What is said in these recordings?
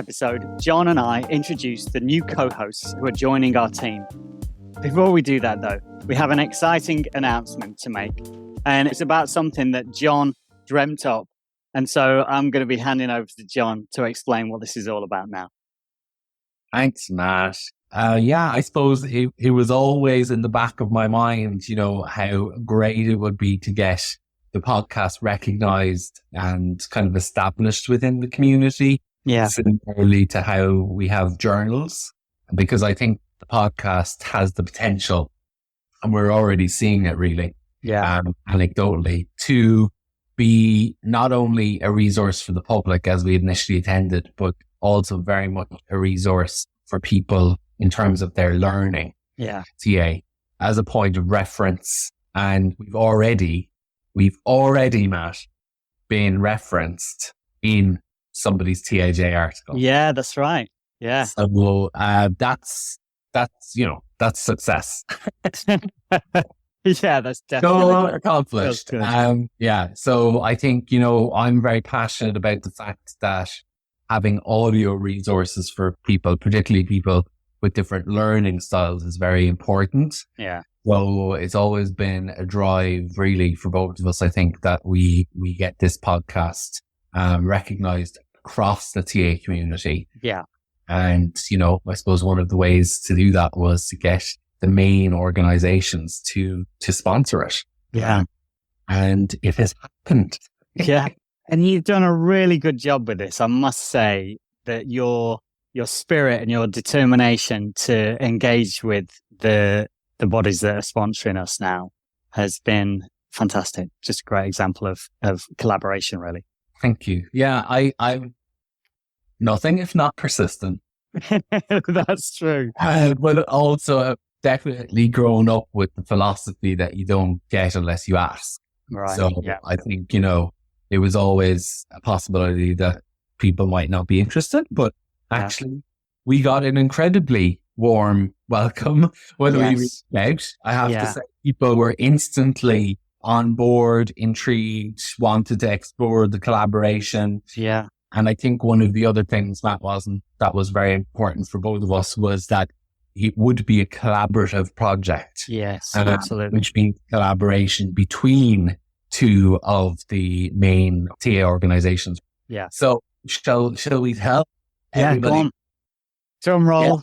episode, John and I introduce the new co-hosts who are joining our team. Before we do that, though, we have an exciting announcement to make, and it's about something that John dreamt up. And so I'm going to be handing over to John to explain what this is all about now. Thanks, Matt. I suppose it was always in the back of my mind, how great it would be to get the podcast recognized and kind of established within the community. Yeah. Similarly to how we have journals, because I think the podcast has the potential, and we're already seeing it really, anecdotally, to be not only a resource for the public as we initially intended, but also very much a resource for people in terms of their learning. Yeah. TA as a point of reference. And we've already, Matt, been referenced in somebody's TAJ article. Yeah, that's right. Yeah. So that's success. Yeah, that's definitely so accomplished. So I think, I'm very passionate about the fact that having audio resources for people, particularly people with different learning styles, is very important. Yeah. So it's always been a drive really for both of us. I think that we get this podcast recognized across the TA community. Yeah. And, I suppose one of the ways to do that was to get the main organizations to sponsor it. Yeah. And it has happened. Yeah. And you've done a really good job with this. I must say that your spirit and your determination to engage with the bodies that are sponsoring us now has been fantastic. Just a great example of collaboration, really. Thank you. Yeah, I'm nothing if not persistent. That's true. But also have definitely grown up with the philosophy that you don't get unless you ask. Right. So I think, it was always a possibility that people might not be interested, but actually we got an incredibly warm welcome when we reached out. I have to say, people were instantly on board, intrigued, wanted to explore the collaboration. Yeah. And I think one of the other things, Matt, that was very important for both of us was that it would be a collaborative project. Yes, absolutely. Which means collaboration between two of the main TA organizations. Yeah. So shall we tell everybody? Go on. Drum roll.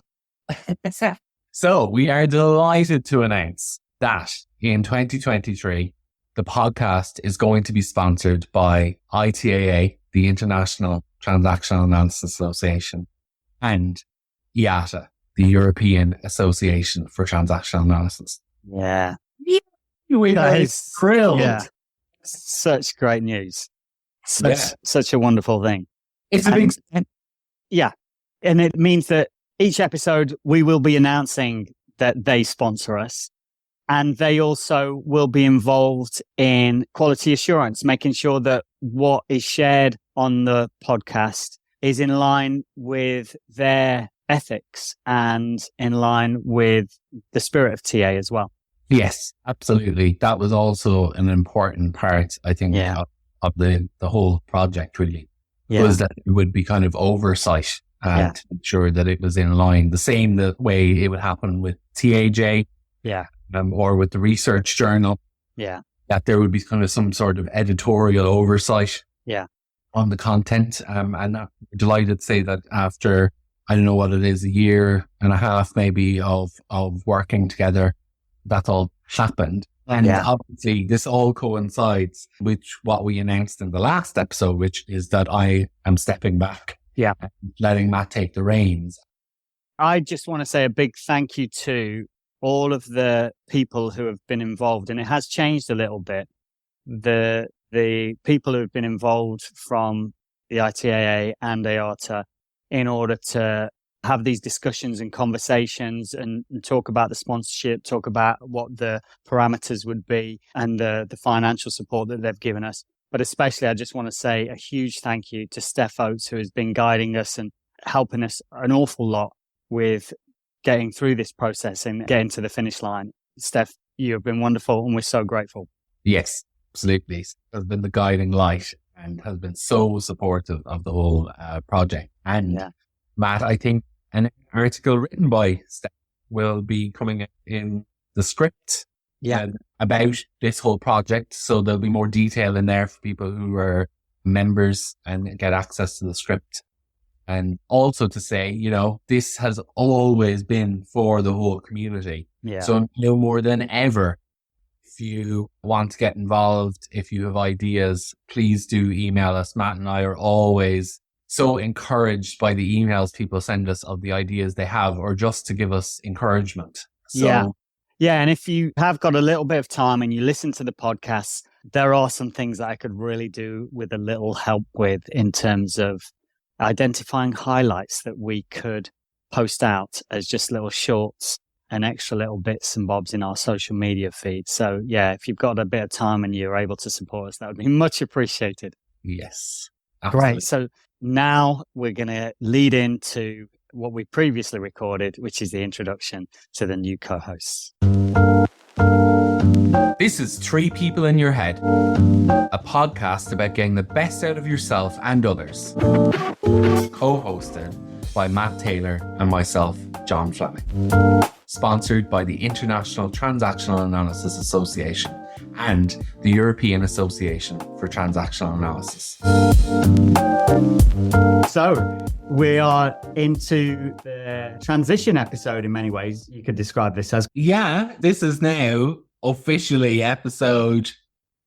Yeah. So we are delighted to announce that in 2023, the podcast is going to be sponsored by ITAA, the International Transactional Analysis Association, and EATA, the European Association for Transactional Analysis. Yeah. We are thrilled. Yeah. Such great news. Such a wonderful thing. It's a big... Yeah. And it means that each episode we will be announcing that they sponsor us. And they also will be involved in quality assurance, making sure that what is shared on the podcast is in line with their ethics and in line with the spirit of TA as well. Yes, absolutely. That was also an important part, I think, of the whole project, really, was that it would be kind of oversight and to ensure that it was in line, the way it would happen with TAJ. Yeah. Or with the research journal. Yeah. That there would be kind of some sort of editorial oversight. Yeah. On the content. And I'm delighted to say that after, I don't know what it is, a year and a half maybe of working together, that's all happened. And obviously this all coincides with what we announced in the last episode, which is that I am stepping back. Yeah. And letting Matt take the reins. I just want to say a big thank you to all of the people who have been involved, and it has changed a little bit. The people who have been involved from the ITAA and EATA in order to have these discussions and conversations and talk about the sponsorship, talk about what the parameters would be and the financial support that they've given us. But especially, I just want to say a huge thank you to Steph Oates, who has been guiding us and helping us an awful lot with getting through this process and getting to the finish line. Steph, you have been wonderful and we're so grateful. Yes, absolutely. Has been the guiding light and has been so supportive of the whole project. And Matt, I think an article written by Steph will be coming in the script about this whole project. So there'll be more detail in there for people who are members and get access to the script. And also to say, you know, this has always been for the whole community. Yeah. So no more than ever, if you want to get involved, if you have ideas, please do email us. Matt and I are always so encouraged by the emails people send us of the ideas they have, or just to give us encouragement. So, yeah. And if you have got a little bit of time and you listen to the podcast, there are some things that I could really do with a little help with in terms of identifying highlights that we could post out as just little shorts and extra little bits and bobs in our social media feed. So yeah, if you've got a bit of time and you're able to support us, that would be much appreciated. Yes. Absolutely. Great. So now we're going to lead into what we previously recorded, which is the introduction to the new co-hosts. This is Three People in Your Head, a podcast about getting the best out of yourself and others. Co-hosted by Matt Taylor and myself, John Fleming. Sponsored by the International Transactional Analysis Association and the European Association for Transactional Analysis. So we are into the transition episode in many ways. You could describe this as. Yeah, this is now officially episode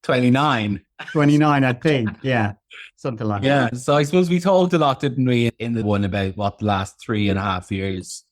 29. 29, I think. Yeah, something like that. Yeah, so I suppose we talked a lot, didn't we, in the one about what the last 3.5 years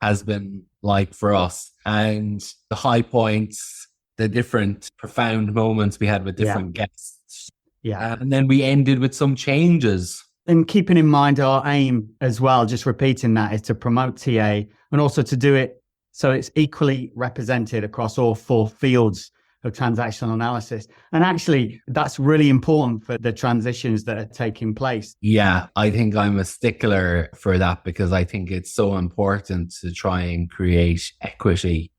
has been like for us, and the high points, the different profound moments we had with different guests. Yeah. And then we ended with some changes. And keeping in mind our aim as well, just repeating that, is to promote TA and also to do it so it's equally represented across all 4 fields of transactional analysis. And actually, that's really important for the transitions that are taking place. Yeah, I think I'm a stickler for that, because I think it's so important to try and create equity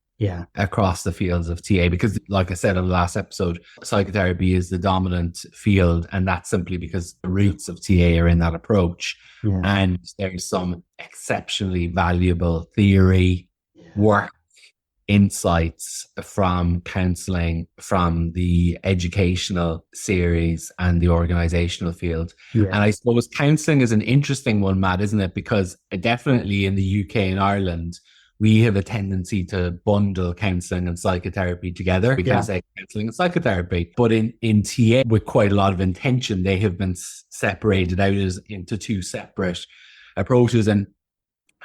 across the fields of TA, because like I said on the last episode, psychotherapy is the dominant field, and that's simply because the roots of TA are in that approach. Yeah. And there's some exceptionally valuable theory, work, insights from counseling, from the educational series and the organizational field. Yeah. And I suppose counseling is an interesting one, Matt, isn't it? Because definitely in the UK and Ireland, we have a tendency to bundle counseling and psychotherapy together. We can say counseling and psychotherapy. But in TA, with quite a lot of intention, they have been separated out into 2 separate approaches. And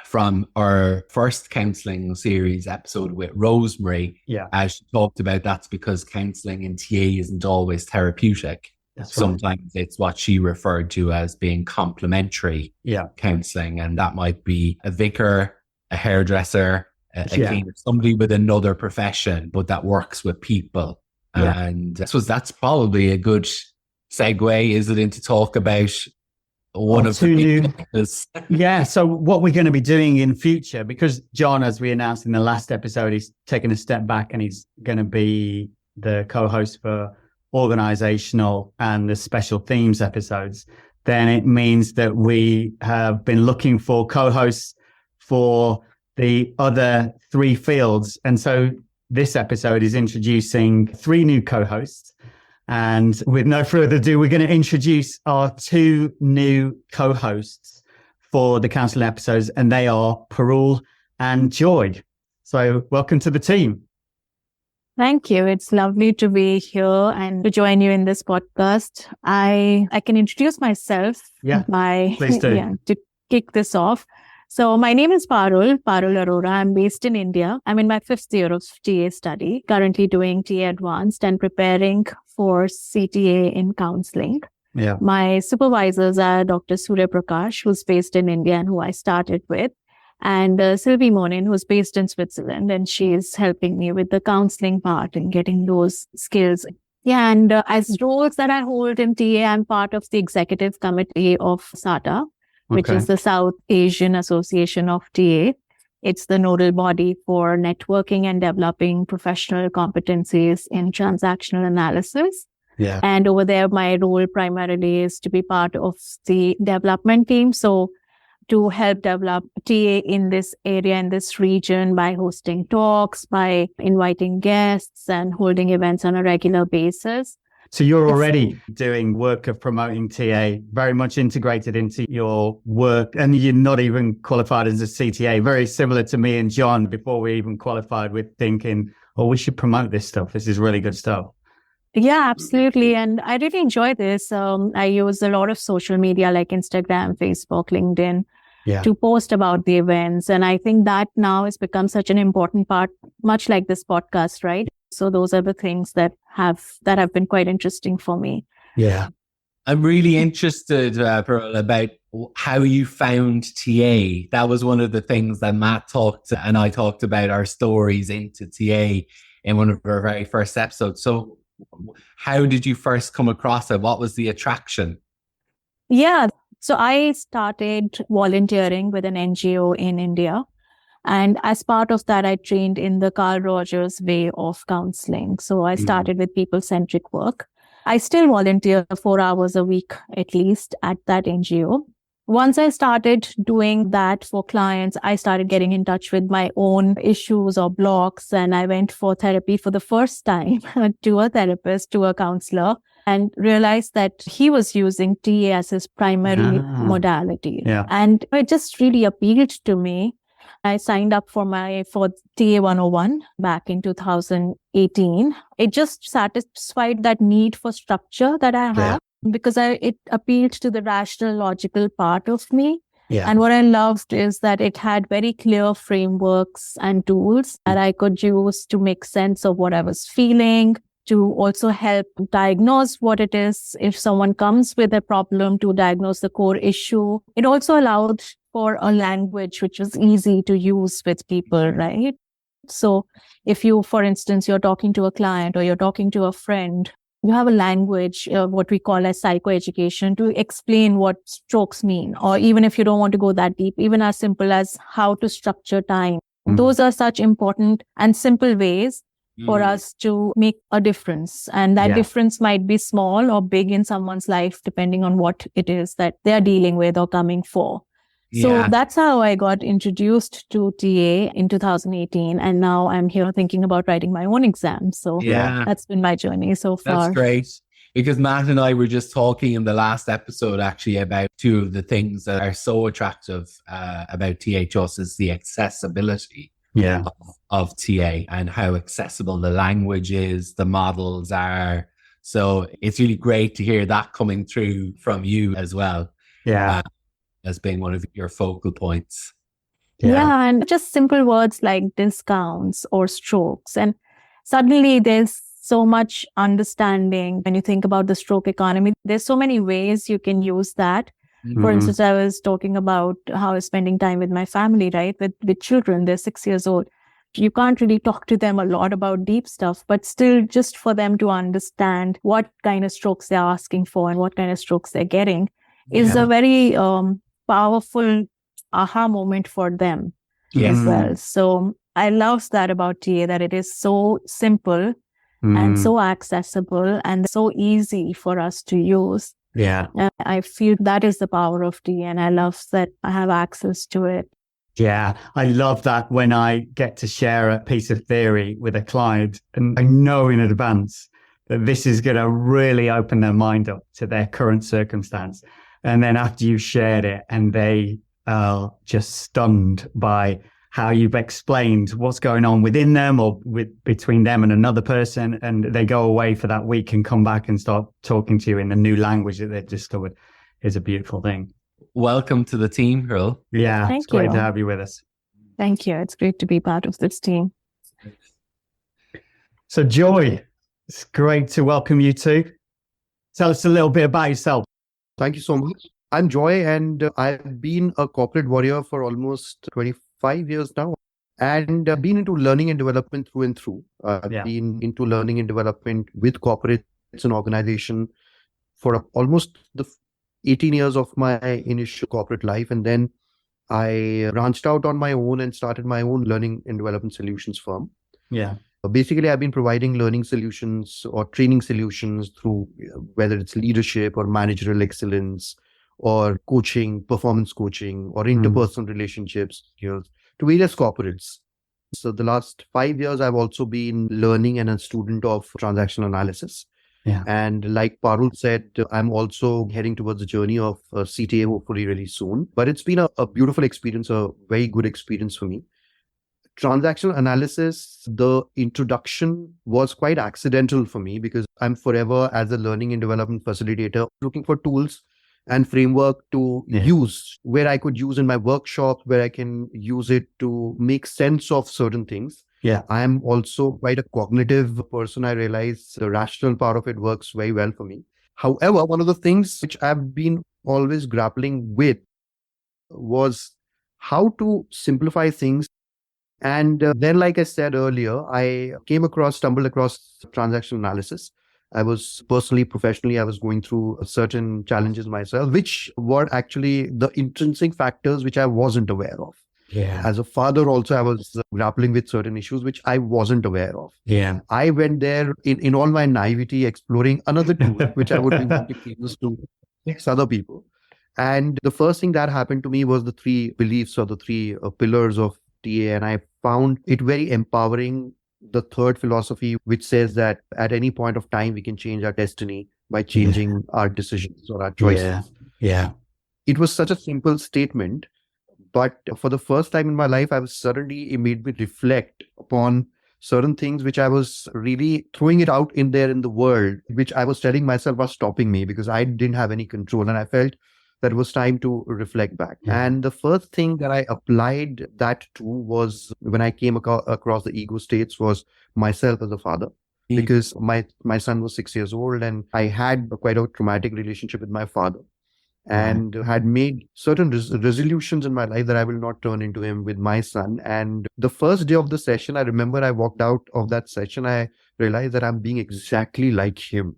from our first counseling series episode with Rosemary, as she talked about, that's because counseling in TA isn't always therapeutic. That's Sometimes it's what she referred to as being complementary counseling. And that might be a vicar, a hairdresser, a cleaner, somebody with another profession, but that works with people. Yeah. And I suppose that's probably a good segue, is it, into talk about one of the new. So what we're going to be doing in future, because John, as we announced in the last episode, he's taken a step back and he's going to be the co-host for organizational and the special themes episodes, then it means that we have been looking for co-hosts for the other 3 fields. And so this episode is introducing 3 new co-hosts. And with no further ado, we're going to introduce our 2 new co-hosts for the counseling episodes, and they are Parul and Joy. So welcome to the team. Thank you. It's lovely to be here and to join you in this podcast. I can introduce myself please do. To kick this off. So my name is Parul Arora. I'm based in India. I'm in my 5th year of TA study, currently doing TA Advanced and preparing for CTA in counseling. Yeah. My supervisors are Dr. Surya Prakash, who's based in India and who I started with, and Sylvie Monin, who's based in Switzerland, and she's helping me with the counseling part and getting those skills. Yeah, and as roles that I hold in TA, I'm part of the executive committee of SATA, which is the South Asian Association of TA. It's the nodal body for networking and developing professional competencies in transactional analysis. Yeah. And over there, my role primarily is to be part of the development team. So to help develop TA in this area, in this region, by hosting talks, by inviting guests and holding events on a regular basis. So you're already doing work of promoting TA, very much integrated into your work, and you're not even qualified as a CTA, very similar to me and John before we even qualified with thinking, oh, we should promote this stuff. This is really good stuff. Yeah, absolutely. And I really enjoy this. I use a lot of social media like Instagram, Facebook, LinkedIn to post about the events. And I think that now has become such an important part, much like this podcast, right? So those are the things that have been quite interesting for me. Yeah. I'm really interested, Parul, about how you found TA. That was one of the things that Matt and I talked about, our stories into TA in one of our very first episodes. So how did you first come across it? What was the attraction? Yeah. So I started volunteering with an NGO in India. And as part of that, I trained in the Carl Rogers way of counseling. So I started with people-centric work. I still volunteer 4 hours a week, at least, at that NGO. Once I started doing that for clients, I started getting in touch with my own issues or blocks. And I went for therapy for the first time to a therapist, to a counselor, and realized that he was using TA as his primary modality. Yeah. And it just really appealed to me. I signed up for TA 101 back in 2018. It just satisfied that need for structure that I have because it appealed to the rational, logical part of me. Yeah. And what I loved is that it had very clear frameworks and tools that I could use to make sense of what I was feeling, to also help diagnose what it is. If someone comes with a problem, to diagnose the core issue. It also allowed for a language which was easy to use with people, right? So if you, for instance, you're talking to a client or you're talking to a friend, you have a language, what we call as psychoeducation, to explain what strokes mean. Or even if you don't want to go that deep, even as simple as how to structure time. Those are such important and simple ways for us to make a difference. And that difference might be small or big in someone's life, depending on what it is that they're dealing with or coming for. So that's how I got introduced to TA in 2018. And now I'm here thinking about writing my own exam. So that's been my journey so far. That's great. Because Matt and I were just talking in the last episode actually about two of the things that are so attractive about THUS is the accessibility of TA and how accessible the language is, the models are. So it's really great to hear that coming through from you as well. Yeah. As being one of your focal points. Yeah, and just simple words like discounts or strokes. And suddenly there's so much understanding when you think about the stroke economy. There's so many ways you can use that. For instance, I was talking about how I was spending time with my family, right? With children, they're 6 years old. You can't really talk to them a lot about deep stuff, but still just for them to understand what kind of strokes they're asking for and what kind of strokes they're getting is a very powerful aha moment for them as well. So I love that about TA, that it is so simple and so accessible and so easy for us to use. Yeah. And I feel that is the power of TA, and I love that I have access to it. Yeah, I love that when I get to share a piece of theory with a client and I know in advance that this is going to really open their mind up to their current circumstance. And then after you've shared it and they are just stunned by how you've explained what's going on within them or between them and another person, and they go away for that week and come back and start talking to you in a new language that they've discovered, is a beautiful thing. Welcome to the team, Parul. Yeah, it's great to have you with us. Thank you. It's great to be part of this team. So Joy, it's great to welcome you too. Tell us a little bit about yourself. Thank you so much. I'm Joy, and I've been a corporate warrior for almost 25 years now, and been into learning and development through and through. I've been into learning and development with corporates and organization for almost the 18 years of my initial corporate life. And then I branched out on my own and started my own learning and development solutions firm. Yeah. Basically, I've been providing learning solutions or training solutions through whether it's leadership or managerial excellence or coaching, performance coaching, or interpersonal relationships skills to various corporates. So the last 5 years, I've also been learning and a student of transactional analysis. Yeah. And like Parul said, I'm also heading towards the journey of CTA hopefully really soon. But it's been a beautiful experience, a very good experience for me. Transactional analysis, the introduction was quite accidental for me because I'm forever, as a learning and development facilitator, looking for tools and framework to use, where I could use in my workshops, where I can use it to make sense of certain things. Yeah. I am also quite a cognitive person. I realize the rational part of it works very well for me. However, one of the things which I've been always grappling with was how to simplify things. And then, like I said earlier, I stumbled across transactional analysis. I was personally, professionally, I was going through certain challenges myself, which were actually the intrinsic factors which I wasn't aware of. Yeah. As a father also, I was grappling with certain issues which I wasn't aware of. Yeah. I went there in all my naivety, exploring another tool, which I would be wanting to use to fix other people. And the first thing that happened to me was the three beliefs or the three pillars of TA. And I found it very empowering. The third philosophy, which says that at any point of time, we can change our destiny by changing our decisions or our choices. Yeah. It was such a simple statement. But for the first time in my life, it made me reflect upon certain things which I was really throwing it out in there in the world, which I was telling myself was stopping me because I didn't have any control. And I felt that it was time to reflect back. Yeah. And the first thing that I applied that to was when I came across the ego states was myself as a father. Because my son was 6 years old and I had quite a traumatic relationship with my father. And had made certain resolutions in my life that I will not turn into him with my son. And the first day of the session, I remember I walked out of that session, I realized that I'm being exactly like him.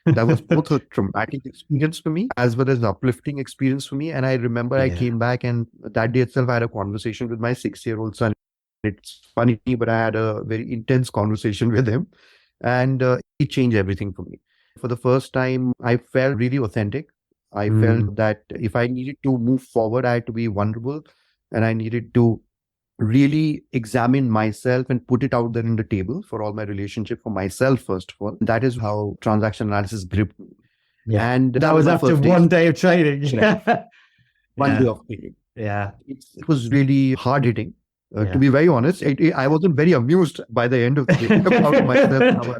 That was both a traumatic experience for me as well as an uplifting experience for me. And I remember I came back and that day itself, I had a conversation with my 6-year-old son. It's funny, but I had a very intense conversation with him and it changed everything for me. For the first time, I felt really authentic. I felt that if I needed to move forward, I had to be vulnerable and I needed to really examine myself and put it out there in the table for all my relationship for myself, first of all. That is how transaction analysis gripped me. Yeah. And that was after one day of training. One day of training. Yeah. It was really hard hitting. To be very honest, I wasn't very amused by the end of the day about myself.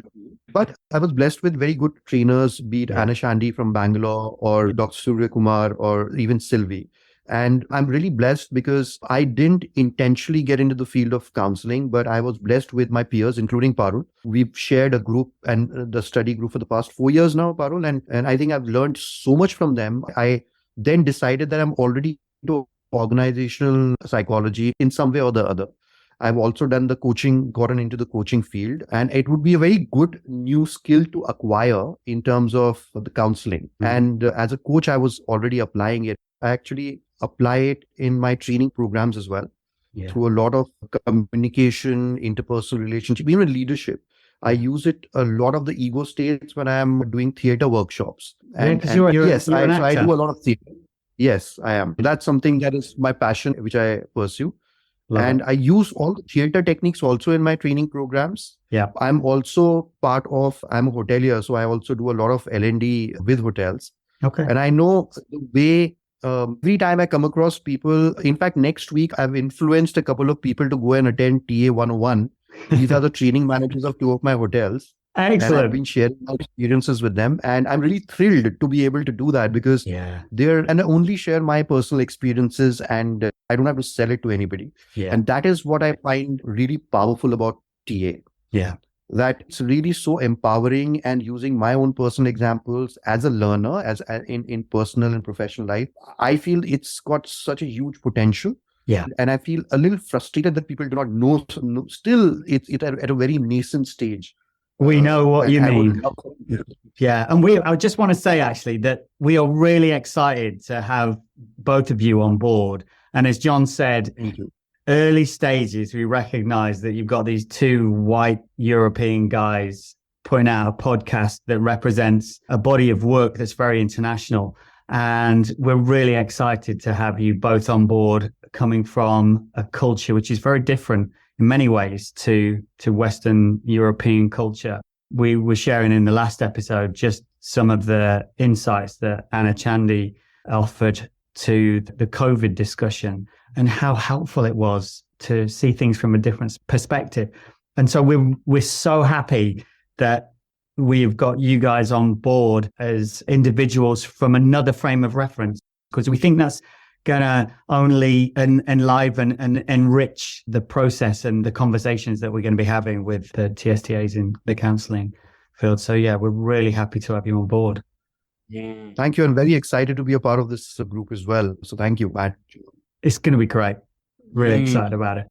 But I was blessed with very good trainers, be it Anna Shandy from Bangalore or Dr. Surya Kumar or even Sylvie. And I'm really blessed because I didn't intentionally get into the field of counseling, but I was blessed with my peers, including Parul. We've shared a group and the study group for the past 4 years now, Parul. And I think I've learned so much from them. I then decided that I'm already into organizational psychology in some way or the other. I've also done the coaching, gotten into the coaching field, and it would be a very good new skill to acquire in terms of the counseling. And as a coach, I was already applying it. I actually apply it in my training programs as well, through a lot of communication, interpersonal relationship, even leadership. I use it a lot of the ego states when I'm doing theater workshops. And I do a lot of theater. Yes, I am. That's something that is my passion, which I pursue. I use all the theater techniques also in my training programs. Yeah. I'm also I'm a hotelier, so I also do a lot of L&D with hotels. Okay. And I know the way, every time I come across people, in fact, next week, I've influenced a couple of people to go and attend TA 101. These are the training managers of 2 of my hotels. Excellent. And I've been sharing my experiences with them. And I'm really thrilled to be able to do that because and I only share my personal experiences and I don't have to sell it to anybody. Yeah. And that is what I find really powerful about TA. Yeah. That it's really so empowering and using my own personal examples as a learner, as in personal and professional life. I feel it's got such a huge potential. Yeah. And I feel a little frustrated that people do not know. Still, it's at a very nascent stage. We know what you mean. Yeah. And I just want to say, actually, that we are really excited to have both of you on board. And as John said, early stages, we recognize that you've got these 2 white European guys putting out a podcast that represents a body of work that's very international. And we're really excited to have you both on board, coming from a culture which is very different in many ways to Western European culture. We were sharing in the last episode just some of the insights that Anna Chandy offered to the COVID discussion and how helpful it was to see things from a different perspective. And so we're so happy that we've got you guys on board as individuals from another frame of reference, because we think that's going to only enliven and enrich the process and the conversations that we're going to be having with the TSTAs in the counselling field. So yeah, we're really happy to have you on board. Yeah. Thank you. And very excited to be a part of this group as well. So thank you, Matt. It's going to be great. Really excited about it.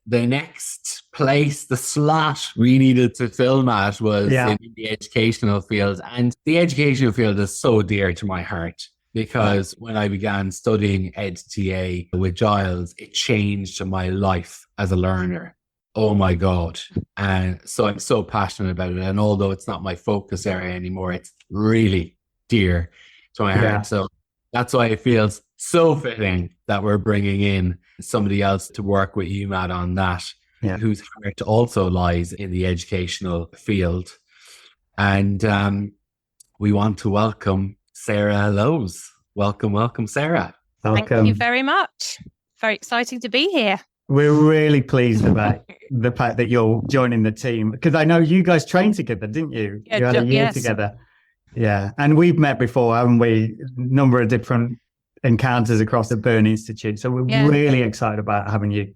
The next place, the slot we needed to film at was in the educational field. And the educational field is so dear to my heart because when I began studying EdTA with Giles, it changed my life as a learner. Oh my God. And so I'm so passionate about it. And although it's not my focus area anymore, it's really dear to my heart. So that's why it feels so fitting that we're bringing in somebody else to work with you, Matt, on that, whose heart also lies in the educational field. And we want to welcome Sarah Lowe's. Welcome, Sarah. Welcome. Thank you very much. Very exciting to be here. We're really pleased about the fact that you're joining the team, because I know you guys trained together, didn't you? Yeah, you had a year together. Yeah. And we've met before, haven't we? A number of different encounters across the Burn Institute. So we're really excited about having you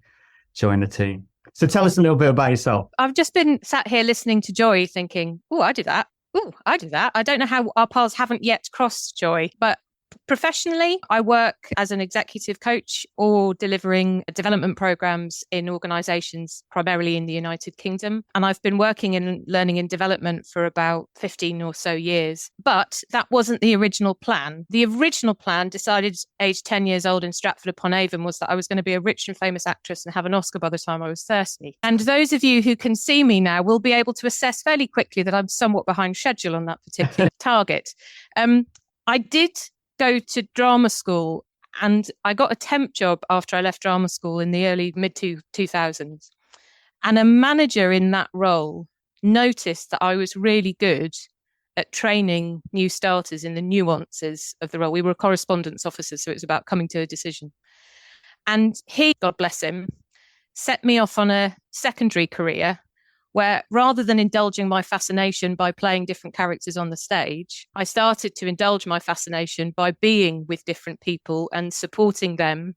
join the team. So tell us a little bit about yourself. I've just been sat here listening to Joy thinking, oh, I do that. Oh, I do that. I don't know how our paths haven't yet crossed, Joy, but professionally, I work as an executive coach or delivering development programs in organizations, primarily in the United Kingdom. And I've been working in learning and development for about 15 or so years. But that wasn't the original plan. The original plan, decided age 10 years old in Stratford-upon-Avon, was that I was going to be a rich and famous actress and have an Oscar by the time I was 30. And those of you who can see me now will be able to assess fairly quickly that I'm somewhat behind schedule on that particular target. I did go to drama school, and I got a temp job after I left drama school in the early mid-2000s. And a manager in that role noticed that I was really good at training new starters in the nuances of the role. We were correspondence officers, so it was about coming to a decision. And he, God bless him, set me off on a secondary career where, rather than indulging my fascination by playing different characters on the stage, I started to indulge my fascination by being with different people and supporting them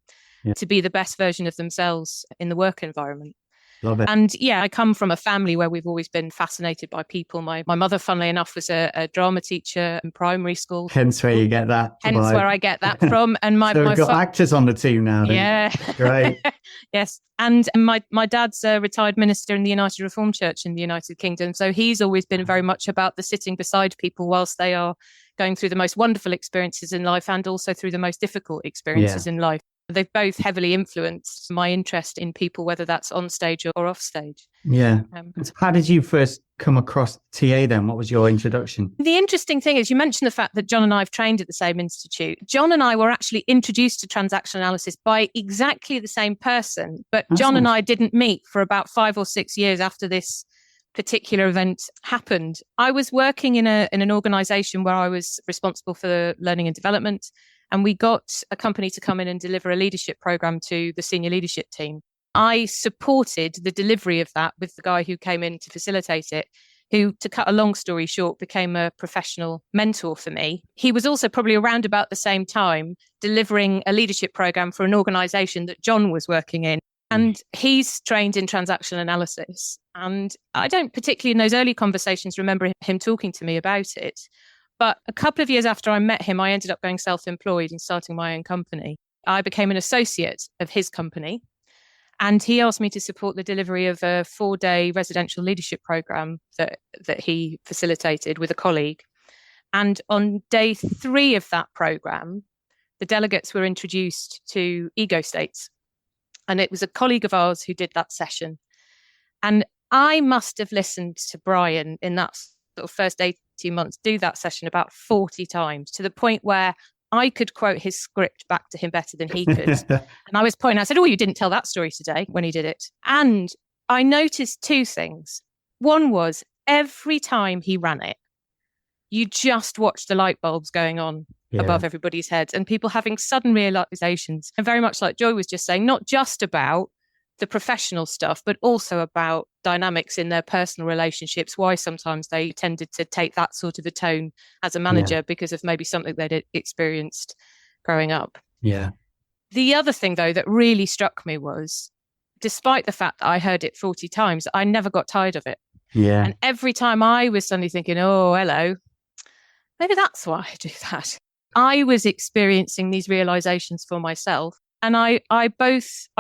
to be the best version of themselves in the work environment. Love it. And I come from a family where we've always been fascinated by people. My mother, funnily enough, was a drama teacher in primary school. Hence where you get that. Hence where I get that from. And so we've got actors on the team now. Yeah. Great. Yes. And my dad's a retired minister in the United Reformed Church in the United Kingdom. So he's always been very much about the sitting beside people whilst they are going through the most wonderful experiences in life and also through the most difficult experiences in life. They've both heavily influenced my interest in people, whether that's on stage or off stage. Yeah. How did you first come across TA then? What was your introduction? The interesting thing is you mentioned the fact that John and I have trained at the same institute. John and I were actually introduced to transactional analysis by exactly the same person, but John and I didn't meet for about 5 or 6 years after this particular event happened. I was working in an organization where I was responsible for learning and development. And we got a company to come in and deliver a leadership program to the senior leadership team. I supported the delivery of that with the guy who came in to facilitate it, who, to cut a long story short, became a professional mentor for me. He was also probably around about the same time delivering a leadership program for an organization that John was working in. And he's trained in transactional analysis. And I don't particularly in those early conversations remember him talking to me about it. But a couple of years after I met him, I ended up going self-employed and starting my own company. I became an associate of his company, and he asked me to support the delivery of a 4-day residential leadership program that he facilitated with a colleague. And on day 3 of that program, the delegates were introduced to ego states. And it was a colleague of ours who did that session. And I must have listened to Brian in that sort of first 18 months do that session about 40 times, to the point where I could quote his script back to him better than he could. And I was pointing out, I said, oh, you didn't tell that story today when he did it. And I noticed two things. One was every time he ran it, you just watched the light bulbs going on above everybody's heads and people having sudden realizations. And very much like Joy was just saying, not just about the professional stuff, but also about dynamics in their personal relationships, why sometimes they tended to take that sort of a tone as a manager because of maybe something they'd experienced growing up. Yeah. The other thing, though, that really struck me was, despite the fact that I heard it 40 times, I never got tired of it. Yeah. And every time I was suddenly thinking, oh, hello, maybe that's why I do that. I was experiencing these realizations for myself. And I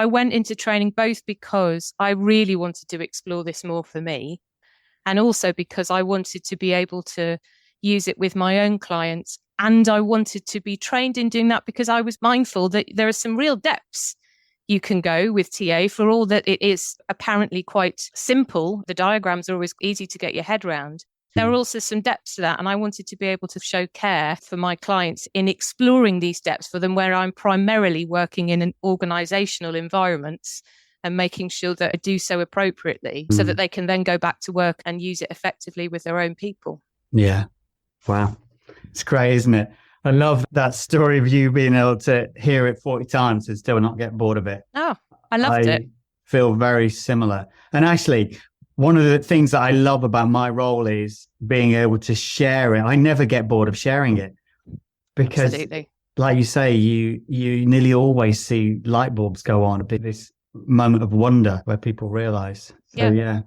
went into training both because I really wanted to explore this more for me, and also because I wanted to be able to use it with my own clients. And I wanted to be trained in doing that because I was mindful that there are some real depths you can go with TA. For all that it is apparently quite simple, the diagrams are always easy to get your head around. There are also some depths to that. And I wanted to be able to show care for my clients in exploring these depths for them, where I'm primarily working in an organizational environments and making sure that I do so appropriately so that they can then go back to work and use it effectively with their own people. Yeah. Wow. It's great, isn't it? I love that story of you being able to hear it 40 times and still not get bored of it. Oh, I loved it. Feel very similar. And actually, one of the things that I love about my role is being able to share it. I never get bored of sharing it because, like you say, you nearly always see light bulbs go on, this moment of wonder where people realize. So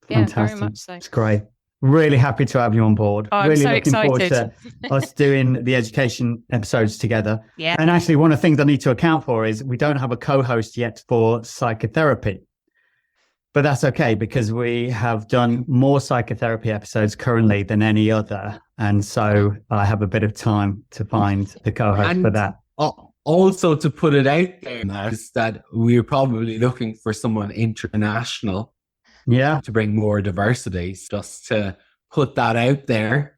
fantastic. Very much so. It's great. Really happy to have you on board. Oh, I'm really so looking excited. forward to us doing the education episodes together. Yeah. And actually, one of the things I need to account for is we don't have a co-host yet for psychotherapy. But that's okay because we have done more psychotherapy episodes currently than any other. And so I have a bit of time to find the co-host for that. Also, to put it out there now, is that we're probably looking for someone international. Yeah. To bring more diversity, just to put that out there.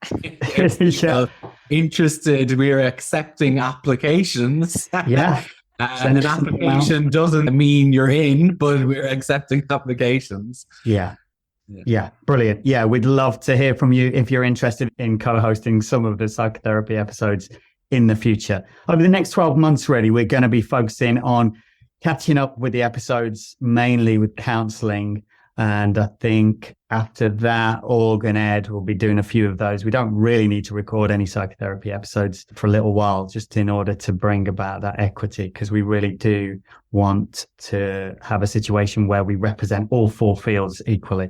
Interested, we're accepting applications. Yeah. And an application doesn't mean you're in, but we're accepting applications. Yeah. Brilliant. Yeah, we'd love to hear from you if you're interested in co-hosting some of the psychotherapy episodes in the future. Over the next 12 months, really, we're going to be focusing on catching up with the episodes, mainly with counseling. And I think after that, Org and Ed will be doing a few of those. We don't really need to record any psychotherapy episodes for a little while, just in order to bring about that equity, because we really do want to have a situation where we represent all four fields equally.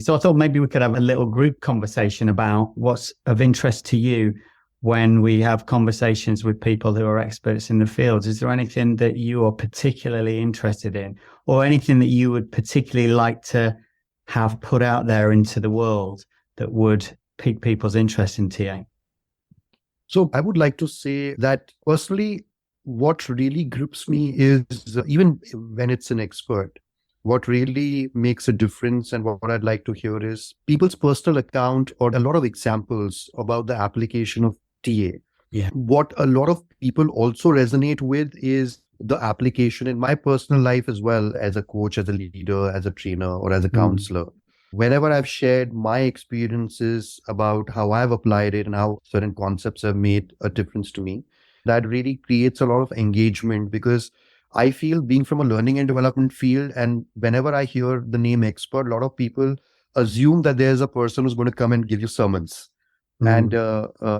So I thought maybe we could have a little group conversation about what's of interest to you when we have conversations with people who are experts in the fields. Is there anything that you are particularly interested in, or anything that you would particularly like to have put out there into the world that would pique people's interest in TA? So I would like to say that personally, what really grips me is, even when it's an expert, what really makes a difference and what I'd like to hear is people's personal account or a lot of examples about the application of TA. Yeah. What a lot of people also resonate with is the application in my personal life as well, as a coach, as a leader, as a trainer, or as a counselor. Whenever I've shared my experiences about how I've applied it and how certain concepts have made a difference to me, that really creates a lot of engagement, because I feel, being from a learning and development field, and whenever I hear the name expert, a lot of people assume that there's a person who's going to come and give you sermons. And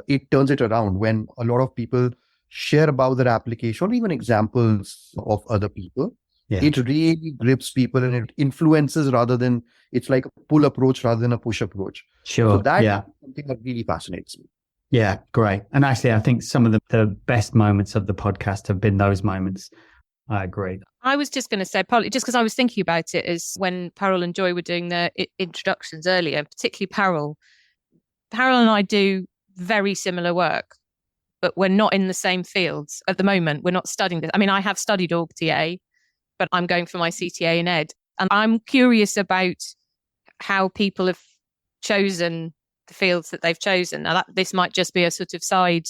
it turns it around when a lot of people share about their application or even examples of other people. Yeah. It really grips people and it influences rather than, it's like a pull approach rather than a push approach. Sure. So that is something that really fascinates me. Yeah, great. And actually, I think some of the best moments of the podcast have been those moments. I agree. I was just going to say, partly just because I was thinking about it, is when Parul and Joy were doing their introductions earlier, particularly Parul. Parul and I do very similar work, but we're not in the same fields at the moment. We're not studying this. I mean, I have studied Org TA, but I'm going for my CTA in Ed. And I'm curious about how people have chosen the fields that they've chosen. Now, this might just be a sort of side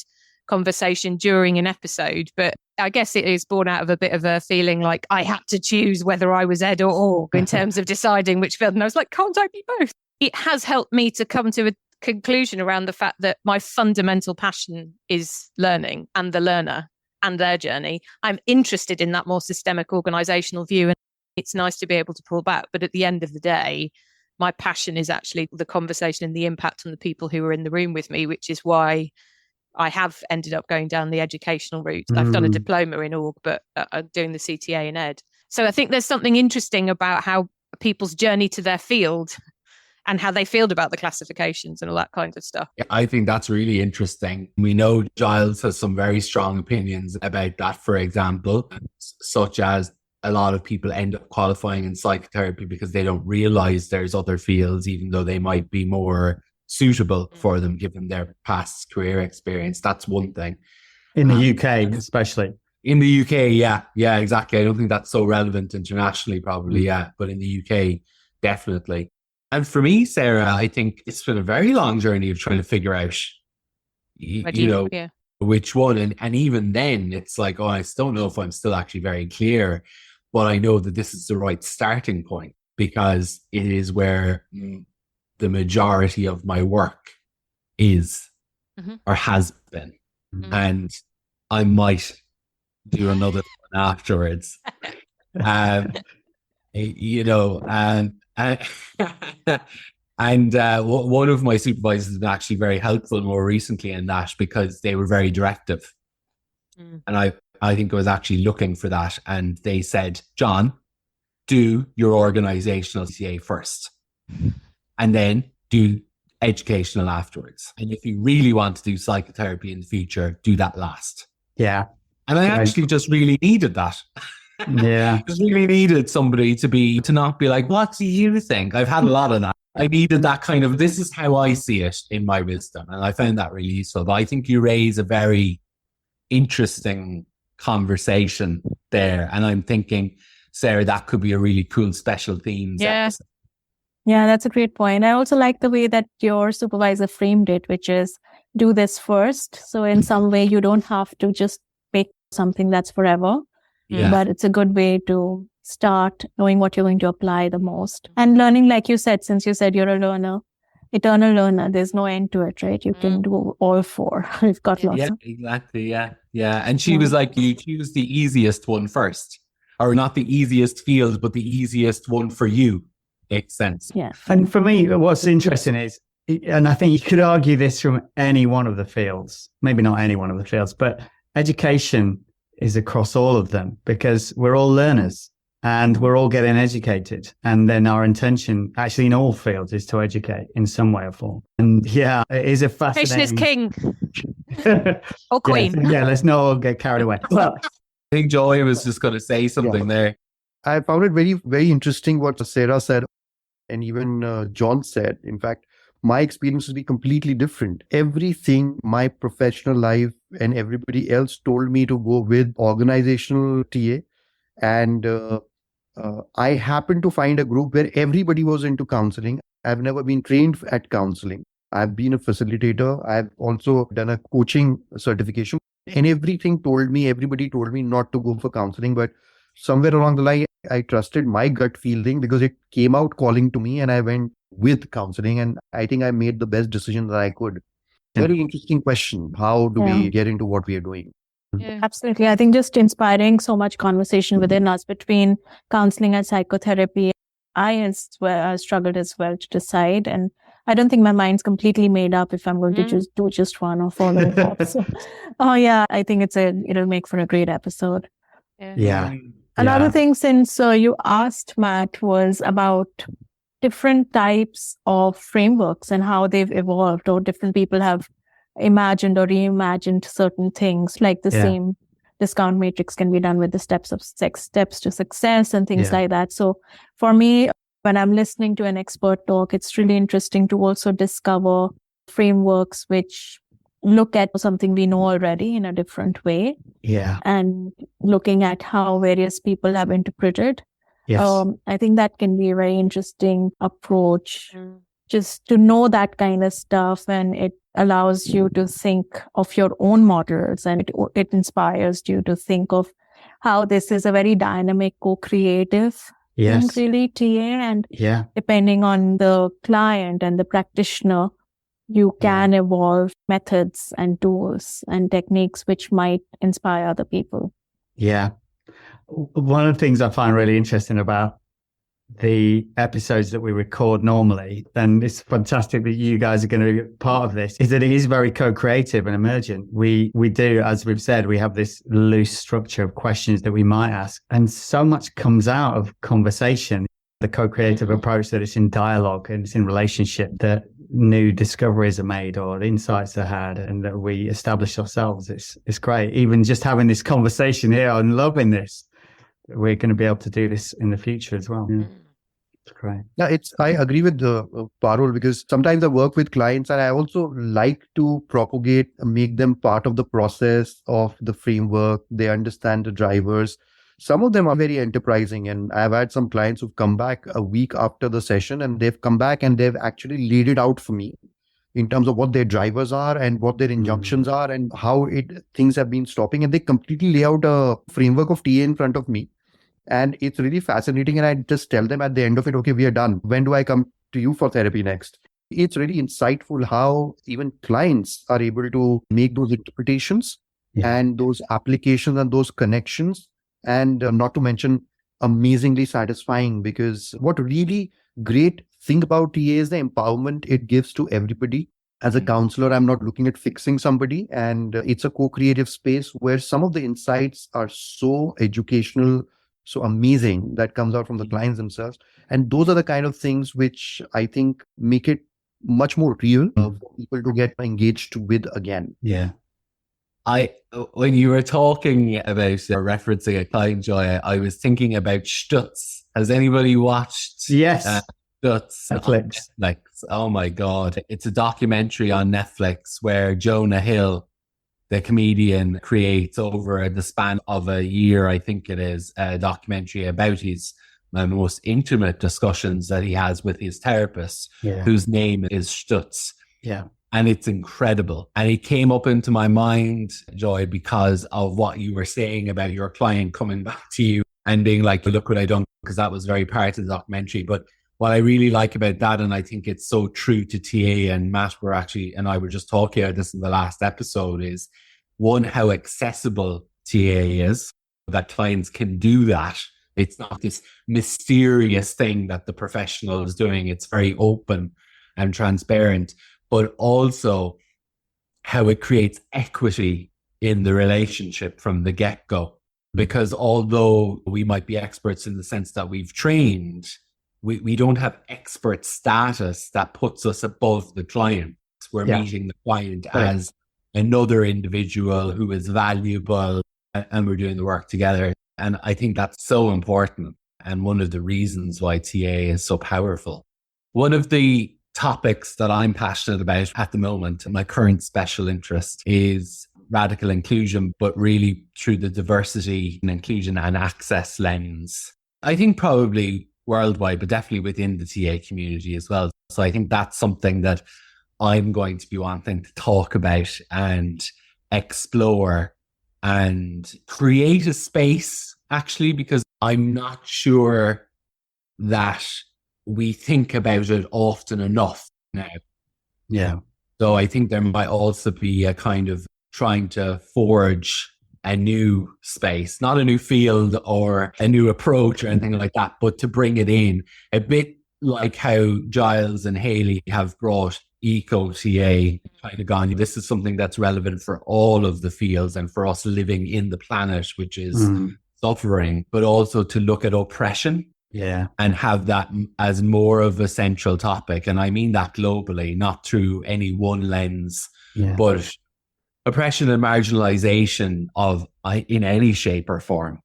conversation during an episode, but I guess it is born out of a bit of a feeling like I had to choose whether I was ed or org in terms of deciding which field. And I was like, can't I be both? It has helped me to come to a conclusion around the fact that my fundamental passion is learning and the learner and their journey. I'm interested in that more systemic organizational view, and it's nice to be able to pull back. But at the end of the day, my passion is actually the conversation and the impact on the people who are in the room with me, which is why I have ended up going down the educational route. I've done a diploma in org, but I'm doing the CTA in ed. So I think there's something interesting about how people's journey to their field and how they feel about the classifications and all that kind of stuff. Yeah, I think that's really interesting. We know Giles has some very strong opinions about that, for example, such as a lot of people end up qualifying in psychotherapy because they don't realize there's other fields, even though they might be more suitable for them given their past career experience. That's one thing. In the UK, especially. In the UK, yeah, exactly. I don't think that's so relevant internationally, probably, but in the UK, definitely. And for me, Sarah, I think it's been a very long journey of trying to figure out, which one. And even then, it's like, I still don't know if I'm still actually very clear, but I know that this is the right starting point because it is where the majority of my work is or has been. And I might do another one afterwards. And one of my supervisors has been actually very helpful more recently in that because they were very directive. And I think I was actually looking for that. And they said, John, do your organizational CA first. And then do educational afterwards. And if you really want to do psychotherapy in the future, do that last. Yeah. And I actually just really needed that. Yeah. Just really needed somebody to not be like, what do you think? I've had a lot of that. I needed that kind of, this is how I see it in my wisdom. And I found that really useful. But I think you raise a very interesting conversation there. And I'm thinking, Sarah, that could be a really cool special themes episode. Yeah, that's a great point. I also like the way that your supervisor framed it, which is do this first. So in some way, you don't have to just pick something that's forever, but it's a good way to start knowing what you're going to apply the most. And learning, like you said, since you said you're a learner, eternal learner, there's no end to it, right? You can do all four. You've got lots of... Exactly. Yeah. And she was like, you choose the easiest one first, or not the easiest field, but the easiest one for you. Makes sense. Yeah. And for me, what's interesting is, and I think you could argue this from any one of the fields, maybe not any one of the fields, but education is across all of them because we're all learners and we're all getting educated. And then our intention actually in all fields is to educate in some way or form. And yeah, it is a fascinating... Education is king. Or queen. Yeah, let's not all get carried away. Well, I think Joy was just going to say something there. I found it very, very interesting what Sarah said. And even John said, in fact, my experience will be completely different. Everything my professional life and everybody else told me to go with organizational TA. And I happened to find a group where everybody was into counseling. I've never been trained at counseling. I've been a facilitator. I've also done a coaching certification. And everybody told me not to go for counseling. But somewhere along the line, I trusted my gut feeling because it came out calling to me and I went with counseling. And I think I made the best decision that I could. Very interesting question. How do we get into what we are doing? Yeah. Absolutely. I think just inspiring so much conversation within us between counseling and psychotherapy. I struggled as well to decide. And I don't think my mind's completely made up if I'm going to just do just one or follow it up. So, I think it'll make for a great episode. Yeah. Another thing, since you asked, Matt, was about different types of frameworks and how they've evolved, or different people have imagined or reimagined certain things, like the same discount matrix can be done with the steps to success and things like that. So for me, when I'm listening to an expert talk, it's really interesting to also discover frameworks which look at something we know already in a different way. Yeah. And looking at how various people have interpreted. Yes. I think that can be a very interesting approach, just to know that kind of stuff. And it allows you to think of your own models, and it inspires you to think of how this is a very dynamic, co-creative thing, really, TA. And depending on the client and the practitioner, you can evolve methods and tools and techniques which might inspire other people. Yeah. One of the things I find really interesting about the episodes that we record normally, then it's fantastic that you guys are going to be part of this, is that it is very co-creative and emergent. We do, as we've said, we have this loose structure of questions that we might ask, and so much comes out of conversation. The co-creative approach, that it's in dialogue and it's in relationship, that new discoveries are made or insights are had, and that we establish ourselves. It's great. Even just having this conversation here, I'm loving this. We're going to be able to do this in the future as well. Yeah. It's great. Yeah, I agree with Parul, because sometimes I work with clients and I also like to make them part of the process of the framework. They understand the drivers. Some of them are very enterprising, and I've had some clients who've come back a week after the session, and they've come back and they've actually laid it out for me in terms of what their drivers are and what their injunctions are and how things have been stopping. And they completely lay out a framework of TA in front of me. And it's really fascinating. And I just tell them at the end of it, okay, we are done. When do I come to you for therapy next? It's really insightful how even clients are able to make those interpretations and those applications and those connections. And not to mention, amazingly satisfying, because what really great thing about TA is the empowerment it gives to everybody. As a counselor, I'm not looking at fixing somebody, and it's a co-creative space where some of the insights are so educational, so amazing, that comes out from the clients themselves. And those are the kind of things which I think make it much more real for people to get engaged with again. Yeah. When you were talking about referencing a client, Joy, I was thinking about Stutz. Has anybody watched Yes. Stutz on Netflix? Oh my God. It's a documentary on Netflix where Jonah Hill, the comedian, creates over the span of a year, I think it is, a documentary about his most intimate discussions that he has with his therapist, whose name is Stutz. Yeah. And it's incredible. And it came up into my mind, Joy, because of what you were saying about your client coming back to you and being like, look what I done, because that was very part of the documentary. But what I really like about that, and I think it's so true to TA, and Matt and I were just talking about this in the last episode, is one, how accessible TA is, that clients can do that. It's not this mysterious thing that the professional is doing. It's very open and transparent, but also how it creates equity in the relationship from the get-go. Because although we might be experts in the sense that we've trained, we don't have expert status that puts us above the client. We're meeting the client as another individual who is valuable, and we're doing the work together. And I think that's so important, and one of the reasons why TA is so powerful. One of the topics that I'm passionate about at the moment, my current special interest, is radical inclusion, but really through the diversity and inclusion and access lens. I think probably worldwide, but definitely within the TA community as well. So I think that's something that I'm going to be wanting to talk about and explore and create a space, actually, because I'm not sure that we think about it often enough now. Yeah. So I think there might also be a kind of trying to forge a new space, not a new field or a new approach or anything like that, but to bring it in a bit like how Giles and Haley have brought eco-TA, kind of gone, this is something that's relevant for all of the fields and for us living in the planet, which is suffering, but also to look at oppression and have that as more of a central topic. And I mean that globally, not through any one lens, but oppression and marginalization in any shape or form.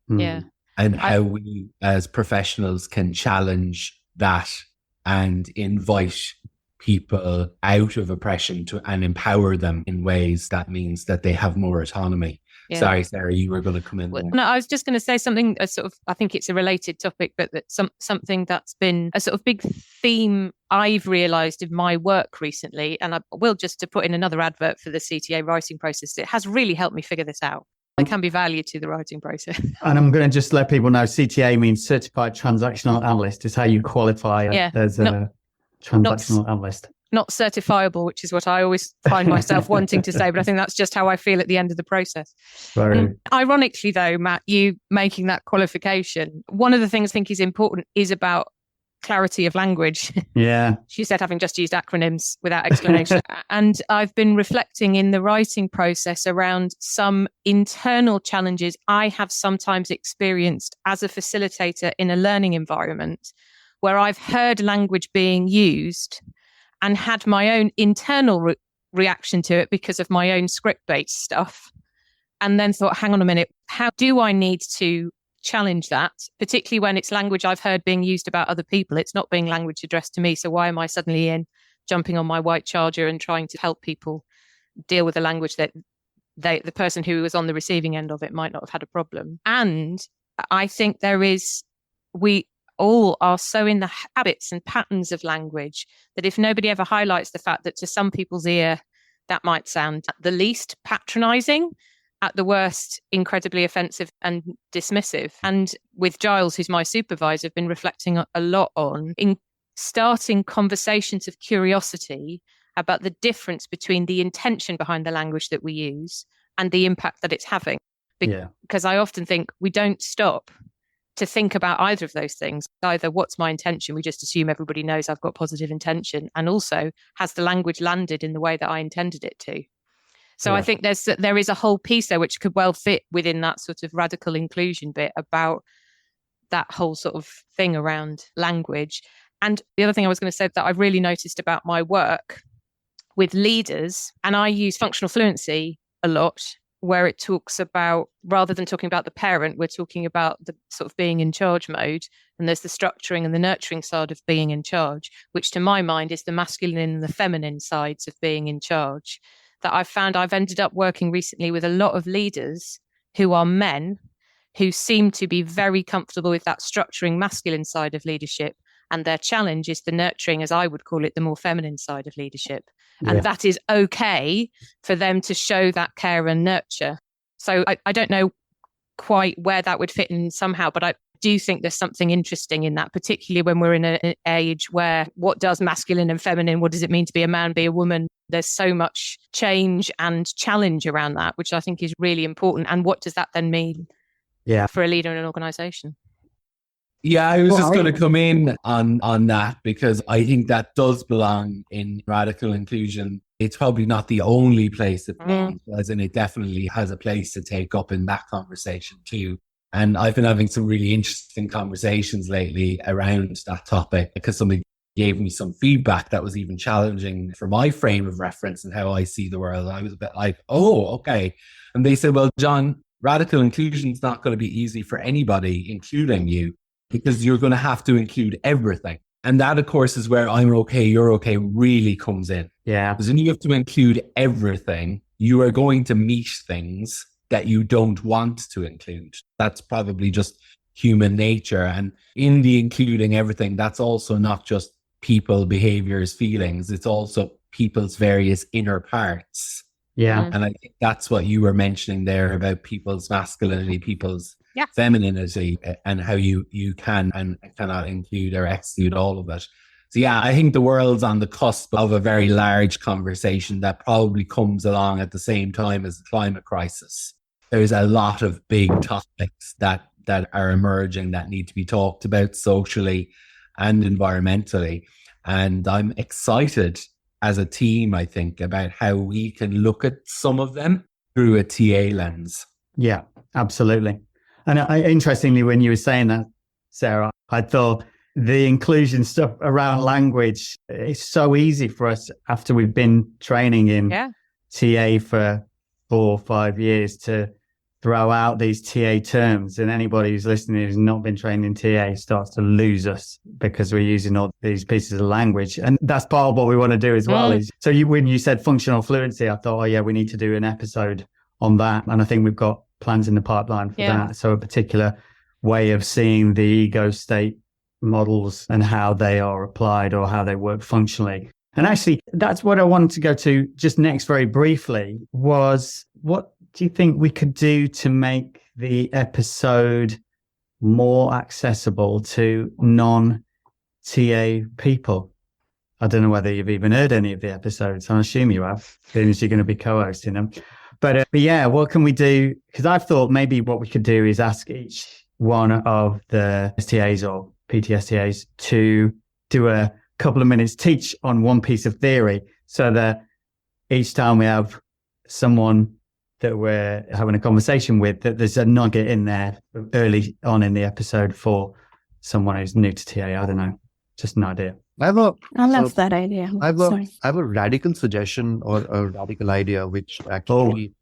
And how we as professionals can challenge that and invite people out of oppression and empower them in ways that means that they have more autonomy. Yeah. Sorry, Sarah, you were going to come in there. No, I was just going to say something I think it's a related topic, but something that's been a sort of big theme I've realised in my work recently, and I will just to put in another advert for the CTA writing process. It has really helped me figure this out. There can be value to the writing process. And I'm going to just let people know CTA means Certified Transactional Analyst. Is how you qualify as a transactional analyst. Not certifiable, which is what I always find myself wanting to say, but I think that's just how I feel at the end of the process. Ironically, though, Matt, you making that qualification, one of the things I think is important is about clarity of language. Yeah. She said, having just used acronyms without explanation. And I've been reflecting in the writing process around some internal challenges I have sometimes experienced as a facilitator in a learning environment where I've heard language being used and had my own internal reaction to it because of my own script-based stuff. And then thought, hang on a minute, how do I need to challenge that, particularly when it's language I've heard being used about other people? It's not being language addressed to me. So why am I suddenly jumping on my white charger and trying to help people deal with a language that the person who was on the receiving end of it might not have had a problem? And I think we all are so in the habits and patterns of language that if nobody ever highlights the fact that to some people's ear, that might sound at the least patronizing, at the worst, incredibly offensive and dismissive. And with Giles, who's my supervisor, I've been reflecting a lot on in starting conversations of curiosity about the difference between the intention behind the language that we use and the impact that it's having. Because I often think we don't stop to think about either of those things. Either what's my intention? We just assume everybody knows I've got positive intention. And also, has the language landed in the way that I intended it to? So I think there is a whole piece there which could well fit within that sort of radical inclusion bit about that whole sort of thing around language. And the other thing I was going to say that I've really noticed about my work with leaders, and I use functional fluency a lot, where it talks about, rather than talking about the parent, we're talking about the sort of being in charge mode. And there's the structuring and the nurturing side of being in charge, which to my mind is the masculine and the feminine sides of being in charge. That I've found I've ended up working recently with a lot of leaders who are men who seem to be very comfortable with that structuring masculine side of leadership. And their challenge is the nurturing, as I would call it, the more feminine side of leadership. And that is okay for them to show that care and nurture. So I don't know quite where that would fit in somehow, but I do think there's something interesting in that, particularly when we're in an age where what does masculine and feminine, what does it mean to be a man, be a woman? There's so much change and challenge around that, which I think is really important. And what does that then mean for a leader in an organization? Yeah, I was just going to come in on that because I think that does belong in radical inclusion. It's probably not the only place it belongs, as in it definitely has a place to take up in that conversation too. And I've been having some really interesting conversations lately around that topic because somebody gave me some feedback that was even challenging for my frame of reference and how I see the world. I was a bit like, oh, okay. And they said, well, John, radical inclusion is not going to be easy for anybody, including you, because you're going to have to include everything. And that, of course, is where I'm okay, you're okay really comes in. Yeah. Because when you have to include everything, you are going to meet things that you don't want to include. That's probably just human nature. And in the including everything, that's also not just people, behaviors, feelings. It's also people's various inner parts. Yeah. And I think that's what you were mentioning there about people's masculinity, people's femininity, and how you can and cannot include or exclude all of it. So yeah, I think the world's on the cusp of a very large conversation that probably comes along at the same time as the climate crisis. There's a lot of big topics that are emerging that need to be talked about socially and environmentally. And I'm excited as a team, I think, about how we can look at some of them through a TA lens. Yeah, absolutely. And interestingly, when you were saying that, Sarah, I thought the inclusion stuff around language is so easy for us after we've been training in TA for 4 or 5 years to throw out these TA terms. And anybody who's listening who's not been trained in TA starts to lose us because we're using all these pieces of language. And that's part of what we want to do as well. Is, so when you said functional fluency, I thought, oh yeah, we need to do an episode on that. And I think we've got plans in the pipeline for that. So a particular way of seeing the ego state models and how they are applied or how they work functionally. And actually, that's what I wanted to go to just next very briefly was, what do you think we could do to make the episode more accessible to non-TA people? I don't know whether you've even heard any of the episodes. I assume you have, since you're going to be co-hosting them. But yeah, what can we do? Because I've thought maybe what we could do is ask each one of the STAs or PTSTAs to do a couple of minutes, teach on one piece of theory, so that each time we have someone that we're having a conversation with, that there's a nugget in there early on in the episode for someone who's new to TA. I don't know, just an idea. I love that idea. I have a radical suggestion or a radical idea, which actually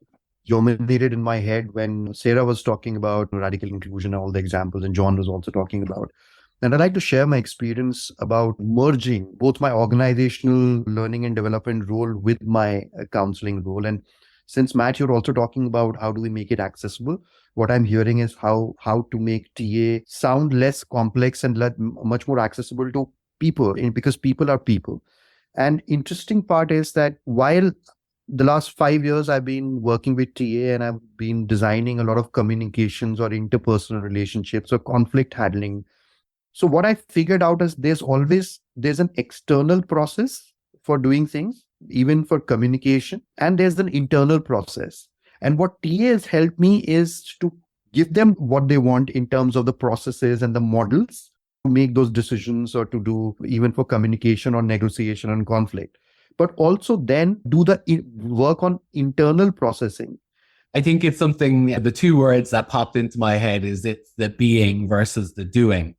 germinated in my head when Sarah was talking about radical inclusion, all the examples, and John was also talking about. And I'd like to share my experience about merging both my organizational learning and development role with my counseling role. And since Matt, you're also talking about how do we make it accessible, what I'm hearing is how to make TA sound less complex and much more accessible to people, because people are people. And interesting part is that while the last 5 years I've been working with TA and I've been designing a lot of communications or interpersonal relationships or conflict handling. So what I figured out is there's an external process for doing things, even for communication, and there's an internal process. And what TA has helped me is to give them what they want in terms of the processes and the models to make those decisions or to do even for communication or negotiation and conflict, but also then do the work on internal processing. I think it's something, the two words that popped into my head is it's the being versus the doing.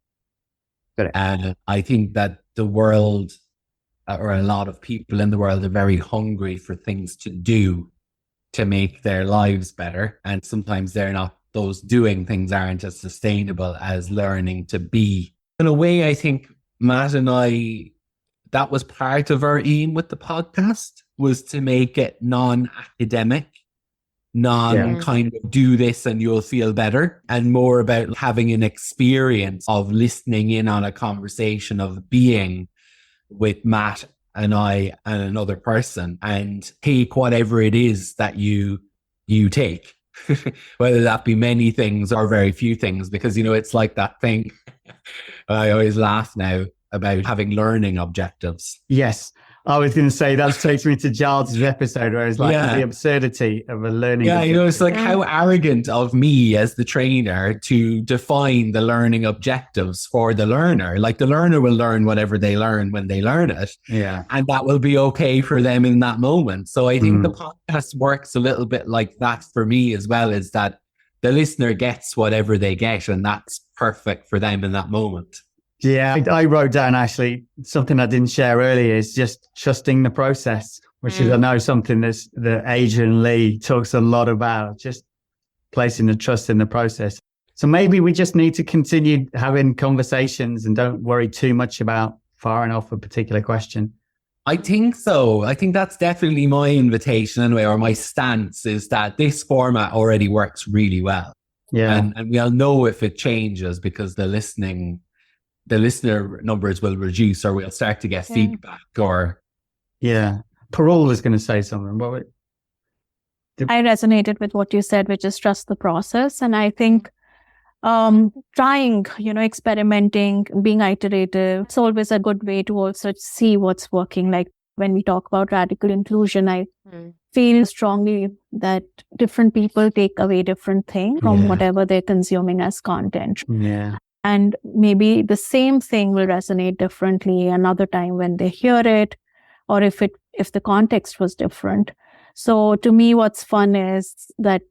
Correct. And I think that the world, or a lot of people in the world, are very hungry for things to do to make their lives better. And sometimes those doing things aren't as sustainable as learning to be. In a way, I think Matt and I, that was part of our aim with the podcast, was to make it non-academic, kind of do this and you'll feel better, and more about having an experience of listening in on a conversation, of being with Matt and I and another person, and take whatever it is that you take, whether that be many things or very few things, because, it's like that thing I always laugh now about having learning objectives. Yes. I was going to say that takes me to Giles' episode where it's like the absurdity of a learning. Yeah, it's like how arrogant of me as the trainer to define the learning objectives for the learner. Like the learner will learn whatever they learn when they learn it. Yeah. And that will be okay for them in that moment. So I think the podcast works a little bit like that for me as well, is that the listener gets whatever they get, and that's perfect for them in that moment. Yeah, I wrote down actually something I didn't share earlier is just trusting the process, which is, I know, something that Adrian Lee talks a lot about, just placing the trust in the process. So maybe we just need to continue having conversations and don't worry too much about firing off a particular question. I think so. I think that's definitely my invitation anyway, or my stance, is that this format already works really well. Yeah. And we'll know if it changes because the listener numbers will reduce, or we'll start to get feedback, or... Yeah. Parul was going to say something. I resonated with what you said, which is trust the process. And I think trying, experimenting, being iterative, it's always a good way to also see what's working. Like when we talk about radical inclusion, I feel strongly that different people take away different things from whatever they're consuming as content. Yeah. And maybe the same thing will resonate differently another time when they hear it, or if the context was different. So to me, what's fun is that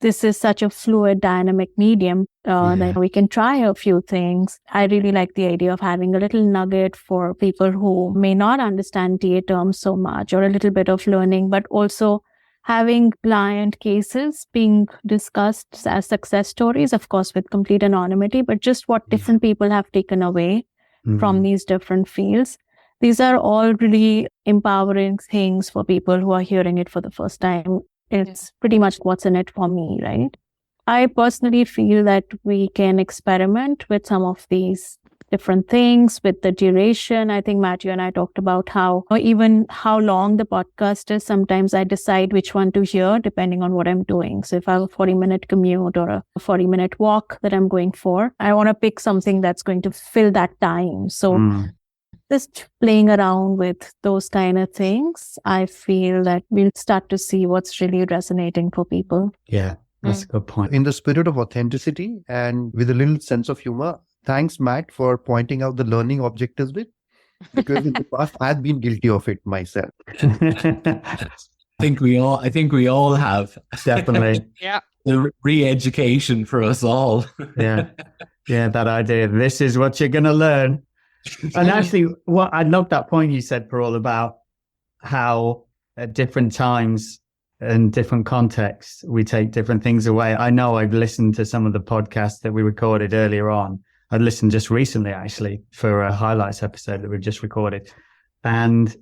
this is such a fluid, dynamic medium that we can try a few things. I really like the idea of having a little nugget for people who may not understand TA terms so much, or a little bit of learning, but also having client cases being discussed as success stories, of course, with complete anonymity, but just what different people have taken away from these different fields. These are all really empowering things for people who are hearing it for the first time. it's pretty much what's in it for me, right? I personally feel that we can experiment with some of these different things with the duration. I think Matthew and I talked about how long the podcast is. Sometimes I decide which one to hear depending on what I'm doing. So if I have a 40-minute commute or a 40-minute walk that I'm going for, I want to pick something that's going to fill that time. So just playing around with those kind of things, I feel that we'll start to see what's really resonating for people. Yeah, that's a good point. In the spirit of authenticity and with a little sense of humor, thanks, Matt, for pointing out the learning objectives bit, because in the past I've been guilty of it myself. I think we all have. Definitely. Yeah. The re-education for us all. Yeah, that idea. This is what you're going to learn. And actually, I love that point you said, Parul, about how at different times and different contexts, we take different things away. I know I've listened to some of the podcasts that we recorded earlier on. I listened just recently, actually, for a highlights episode that we've just recorded. And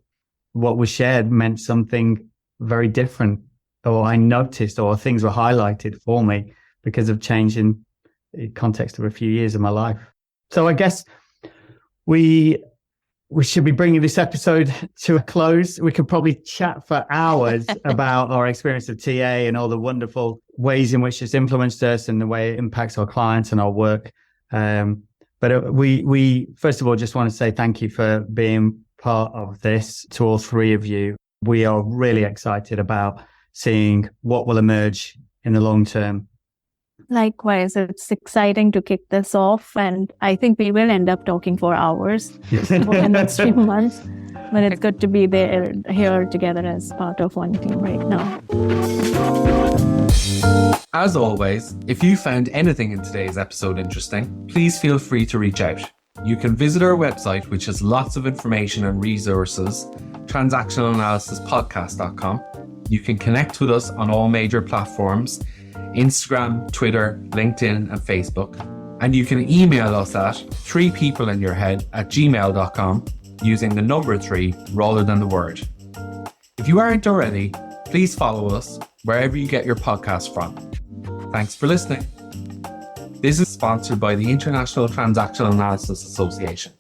what was shared meant something very different, or I noticed, or things were highlighted for me because of change in the context of a few years of my life. So I guess we should be bringing this episode to a close. We could probably chat for hours about our experience of TA and all the wonderful ways in which it's influenced us and the way it impacts our clients and our work. But we first of all just want to say thank you for being part of this to all three of you. We are really excited about seeing what will emerge in the long term. Likewise, it's exciting to kick this off, and I think we will end up talking for hours in the next few months. But it's good to be here together as part of one team right now. As always, if you found anything in today's episode interesting, please feel free to reach out. You can visit our website, which has lots of information and resources, transactionalanalysispodcast.com. You can connect with us on all major platforms, Instagram, Twitter, LinkedIn, and Facebook. And you can email us at 3peopleinyourhead@gmail.com using the number 3 rather than the word. If you aren't already, please follow us wherever you get your podcasts from. Thanks for listening. This is sponsored by the International Transactional Analysis Association.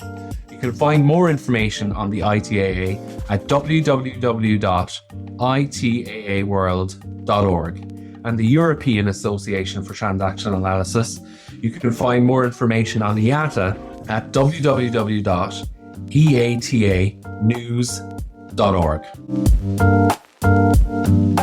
You can find more information on the ITAA at www.itaaworld.org. and the European Association for Transactional Analysis. You can find more information on EATA at www.eatanews.org.